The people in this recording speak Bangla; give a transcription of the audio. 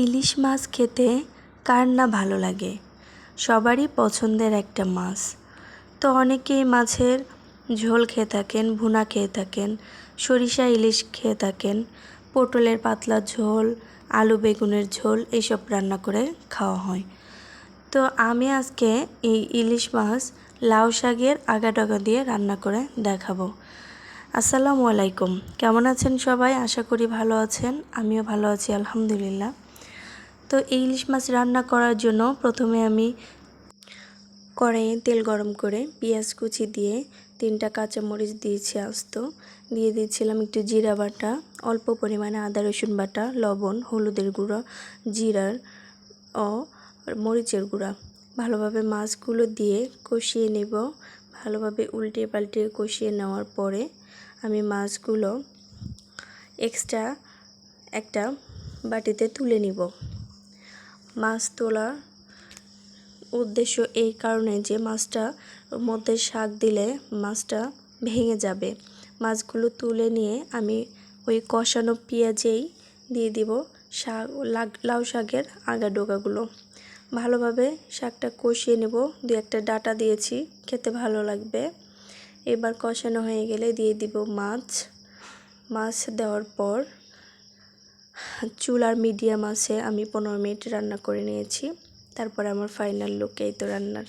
ইলিশ মাছ খেতে কার না ভালো লাগে, সবারই পছন্দের একটা মাছ। তো অনেকেই মাছের ঝোল খেয়ে থাকেন, ভুনা খেয়ে থাকেন, সরিষা ইলিশ খেয়ে থাকেন, পটলের পাতলা ঝোল, আলু বেগুনের ঝোল এইসব রান্না করে খাওয়া হয়। তো আমি আজকে এই ইলিশ মাছ লাউ শাকের আগা দিয়ে রান্না করে দেখাবো। আসসালামু আলাইকুম, কেমন আছেন সবাই? আশা করি ভালো আছেন, আমিও ভালো আছি আলহামদুলিল্লাহ। তো এই ইলিশ মাছ রান্না করার জন্য প্রথমে আমি কড়াইয়ে তেল গরম করে পেঁয়াজ কুচি দিয়ে 3টা কাঁচামরিচ দিয়েছি আস্ত, দিয়ে দিয়েছিলাম একটু জিরা বাটা, অল্প পরিমাণে আদা রসুন বাটা, লবণ, হলুদের গুঁড়ো, জিরার ও মরিচের গুঁড়া। ভালোভাবে মাছগুলো দিয়ে কষিয়ে নেব। ভালোভাবে উল্টে পাল্টে কষিয়ে নেওয়ার পরে আমি মাছগুলো এক্সট্রা একটা বাটিতে তুলে নিব। মাছ তোলার উদ্দেশ্য এই কারণে যে মাছটার মধ্যে শাক দিলে মাছটা ভেঙে যাবে। মাছগুলো তুলে নিয়ে আমি ওই কষানো পেঁয়াজেই দিয়ে দিব শাক, লাউ শাকের ডোকাগুলো। ভালোভাবে শাকটা কষিয়ে নেব। 2-1টা ডাঁটা দিয়েছি, খেতে ভালো লাগবে। এবার কষানো হয়ে গেলে দিয়ে দিব মাছ দেওয়ার পর চুলার মিডিয়াম আছে আমি 15 মিনিট রান্না করে নিয়েছি। তারপরে আমার ফাইনাল লুক এই তো রান্নার।